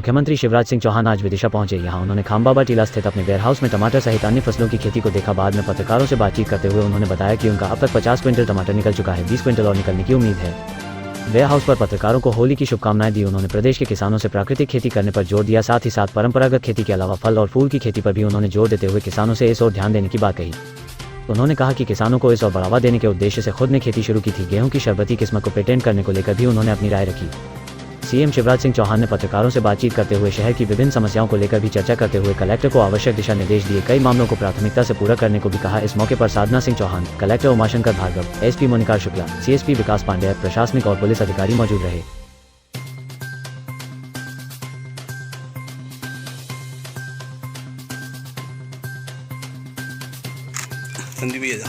मुख्यमंत्री शिवराज सिंह चौहान आज विदिशा पहुंचे। यहां उन्होंने खामबाबा टीला स्थित अपने वेयरहाउस में टमाटर सहित अन्य फसलों की खेती को देखा। बाद में पत्रकारों से बातचीत करते हुए उन्होंने बताया कि उनका अब तक 50 क्विंटल टमाटर निकल चुका है, 20 क्विंटल और निकलने की उम्मीद है। वेयरहाउस पर पत्रकारों को होली की शुभकामनाएं दी। उन्होंने प्रदेश के किसानों से प्राकृतिक खेती करने पर जोर दिया, साथ ही साथ परंपरागत खेती के अलावा फल और फूल की खेती पर भी उन्होंने जोर देते हुए किसानों से इस ओर ध्यान देने की बात कही। उन्होंने कहा कि किसानों को इस ओर बढ़ावा देने के उद्देश्य से खुद ने खेती शुरू की थी। गेहूं की शरबती किस्म को पेटेंट करने को लेकर भी उन्होंने अपनी राय रखी। सीएम शिवराज सिंह चौहान ने पत्रकारों से बातचीत करते हुए शहर की विभिन्न समस्याओं को लेकर भी चर्चा करते हुए कलेक्टर को आवश्यक दिशा निर्देश दिए। कई मामलों को प्राथमिकता से पूरा करने को भी कहा। इस मौके पर Sadhana Singh Chouhan, collector Umashankar Bhargava, SP Monika Shukla, CSP Vikas Pandey, प्रशासनिक और पुलिस अधिकारी मौजूद रहे। संदीप ये जा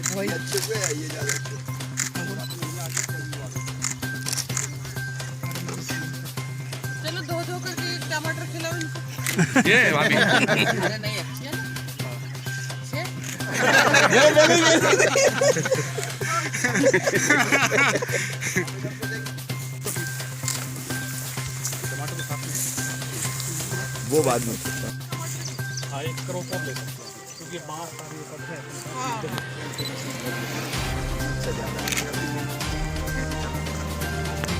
भाई अच्छे से आइए ज़्यादा चलो दो करके टमाटर खिलाओ इनको। ये भाभी अरे नहीं अच्छी है वो बाद में हाँ, 1 करोड़ कर ले सकते हैं क्योंकि बाहर का ये सब है।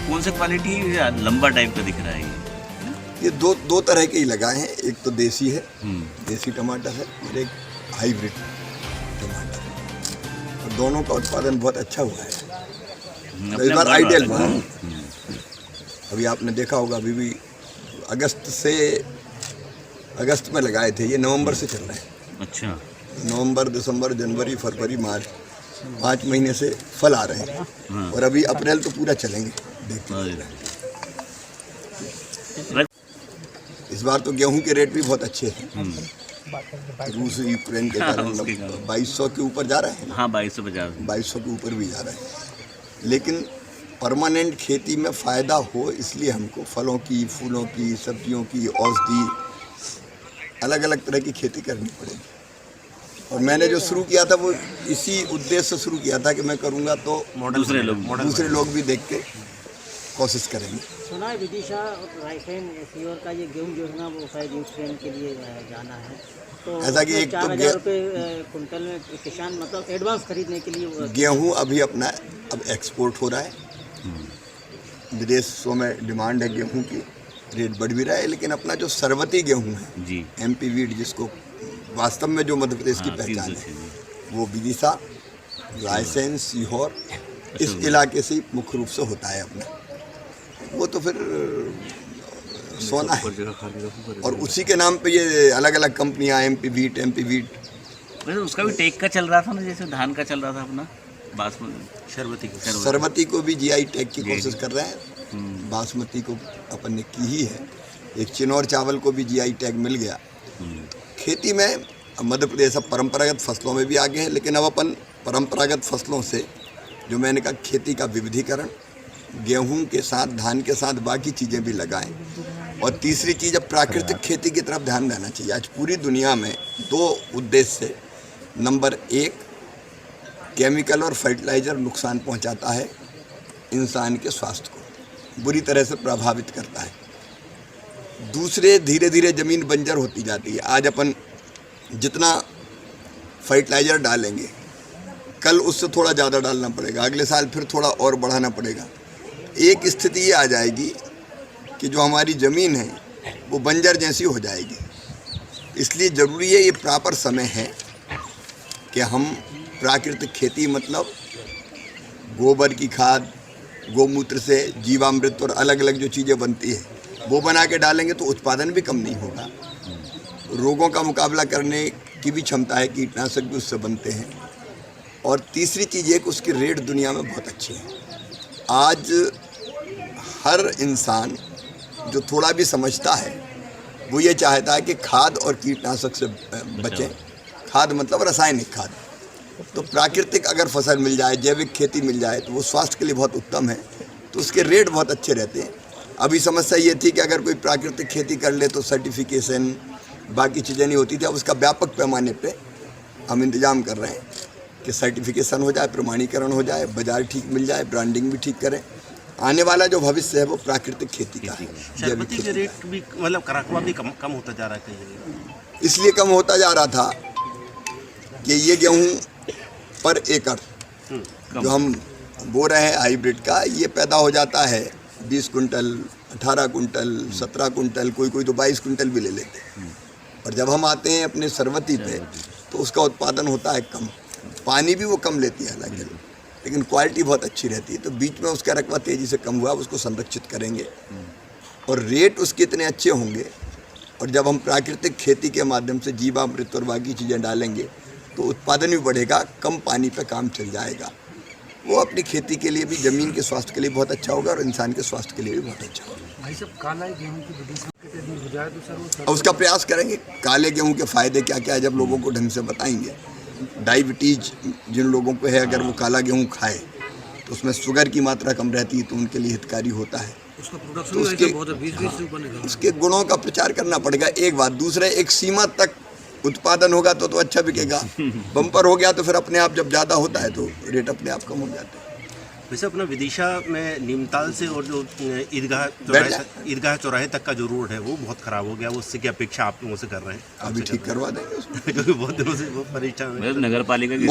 कौन सा क्वालिटी लंबा टाइप का दिख रहा है ये दो तरह के ही लगाए हैं। एक तो देसी है, देसी टमाटर है, और एक हाइब्रिड टमाटर है, और दोनों का उत्पादन बहुत अच्छा हुआ है। इस बार आइडियल हुआ है। अभी आपने देखा होगा, अभी भी अगस्त में लगाए थे, ये नवंबर से चल रहे हैं। अच्छा, नवंबर, दिसंबर, जनवरी, फरवरी, मार्च, 5 महीने से फल आ रहे हैं। और अभी अप्रैल तो पूरा चलेंगे, देखते हैं। इस बार तो गेहूं के रेट भी बहुत अच्छे हैं। रूस यूक्रेन के कारण 2200 के ऊपर जा रहे हैं। हाँ, 2250 2200 के ऊपर भी जा रहे हैं। लेकिन परमानेंट खेती में फ़ायदा हो, इसलिए हमको फलों की, फूलों की, सब्जियों की, औषधि, अलग अलग तरह की खेती करनी पड़ेगी। और मैंने जो शुरू किया था वो इसी उद्देश्य से शुरू किया था कि मैं करूँगा तो दूसरे लोग भी देख के कोशिश करेंगे। सुना है विदिशा और रायसेन सीहोर का ये गेहूं जो है ना वो शायद यूक्रेन के लिए जाना है, तो ऐसा कि एक तो 4000 रुपये कुंटल में किसान मतलब एडवांस खरीदने के लिए गेहूं अभी अपना अब एक्सपोर्ट हो रहा है। विदेशों में डिमांड है गेहूं की, रेट बढ़ भी रहा है। लेकिन अपना जो सरवती गेहूं है जी, MP वीट, जिसको वास्तव में जो मध्य प्रदेश की पहचान है, वो विदिशा, रायसेन, सीहोर, इस इलाके से मुख्य रूप से होता है अपना। वो तो फिर सोना है, और उसी के नाम पे ये अलग अलग कंपनियां MP वीट वैसे उसका भी टेक का चल रहा था ना, जैसे धान का चल रहा था अपना बासमती सरवती को भी GI टैग की कोशिश कर रहे हैं। बासमती को अपन ने की ही है। एक चिनौर चावल को भी GI टैग मिल गया। खेती में मध्य प्रदेश अब परंपरागत फसलों में भी आगे है। लेकिन अब अपन परंपरागत फसलों से, जो मैंने कहा, खेती का विविधीकरण, गेहूं के साथ, धान के साथ बाकी चीज़ें भी लगाएं। और तीसरी चीज़, अब प्राकृतिक खेती की तरफ ध्यान देना चाहिए। आज पूरी दुनिया में 2 उद्देश्य से, नंबर 1, केमिकल और फर्टिलाइज़र नुकसान पहुंचाता है, इंसान के स्वास्थ्य को बुरी तरह से प्रभावित करता है। दूसरे, धीरे धीरे ज़मीन बंजर होती जाती है। आज अपन जितना फर्टिलाइज़र डालेंगे, कल उससे थोड़ा ज़्यादा डालना पड़ेगा, अगले साल फिर थोड़ा और बढ़ाना पड़ेगा। एक स्थिति ये आ जाएगी कि जो हमारी ज़मीन है वो बंजर जैसी हो जाएगी। इसलिए ज़रूरी है, ये प्रॉपर समय है कि हम प्राकृतिक खेती, मतलब गोबर की खाद, गोमूत्र से जीवामृत और अलग अलग जो चीज़ें बनती है वो बना के डालेंगे तो उत्पादन भी कम नहीं होगा। रोगों का मुकाबला करने की भी क्षमता है, कीटनाशक भी उससे बनते हैं। और तीसरी चीज़ है कि उसकी रेट दुनिया में बहुत अच्छी है। आज हर इंसान जो थोड़ा भी समझता है वो ये चाहता है कि खाद और कीटनाशक से बचें। खाद मतलब रासायनिक खाद। तो प्राकृतिक अगर फसल मिल जाए, जैविक खेती मिल जाए, तो वो स्वास्थ्य के लिए बहुत उत्तम है। तो उसके रेट बहुत अच्छे रहते हैं। अभी समस्या ये थी कि अगर कोई प्राकृतिक खेती कर ले तो सर्टिफिकेशन बाकी चीज़ें नहीं होती थी। अब उसका व्यापक पैमाने पे हम इंतजाम कर रहे हैं कि सर्टिफिकेशन हो जाए, प्रमाणीकरण हो जाए, बाजार ठीक मिल जाए, ब्रांडिंग भी ठीक करें। आने वाला जो भविष्य है वो प्राकृतिक खेती का है, जैविक शरबती के खेती। रेट भी मतलब कराकवा भी कम होता जा रहा है कहीं। इसलिए कम होता जा रहा था कि ये गेहूं पर एकड़ जो हम बो रहे हैं हाइब्रिड का, ये पैदा हो जाता है 20 कुंटल, 18 कुंटल, 17 कुंटल, कोई तो 22 कुंटल भी ले लेते हैं। और जब हम आते हैं अपने सरवती पे तो उसका उत्पादन होता है कम, पानी भी वो कम लेती है हालांकि, लेकिन क्वालिटी बहुत अच्छी रहती है। तो बीच में उसका रकबा तेज़ी से कम हुआ, उसको संरक्षित करेंगे और रेट उसके इतने अच्छे होंगे। और जब हम प्राकृतिक खेती के माध्यम से जीवामृत और बाकी चीज़ें डालेंगे तो उत्पादन भी बढ़ेगा, कम पानी पे काम चल जाएगा। वो अपनी खेती के लिए भी, ज़मीन के स्वास्थ्य के लिए बहुत अच्छा होगा और इंसान के स्वास्थ्य के लिए भी बहुत अच्छा होगा। भाई साहब, काला गेहूं की विदेशी यदि हो जाए तो सर और उसका प्रयास करेंगे। काले गेहूं के फ़ायदे क्या क्या है जब लोगों को ढंग से बताएंगे। डायबिटीज जिन लोगों को है, अगर वो काला गेहूं खाए तो उसमें शुगर की मात्रा कम रहती है, तो उनके लिए हितकारी होता है। उसका प्रोडक्शन तो उसके गुणों का प्रचार करना पड़ेगा, एक बात। दूसरा, एक सीमा तक उत्पादन होगा तो अच्छा बिकेगा। बम्पर हो गया तो फिर अपने आप जब ज़्यादा होता है तो रेट अपने आप कम हो जाता है। वैसे अपना विदिशा में नीमताल से और जो ईदगाह चौराहे तक का जो रोड है वो बहुत खराब हो गया। वो उससे क्या अपेक्षा आप लोगों से कर रहे हैं? अभी ठीक करवा देंगे उसको। क्योंकि बहुत दिनों से वो परेशान है। नगर पालिका की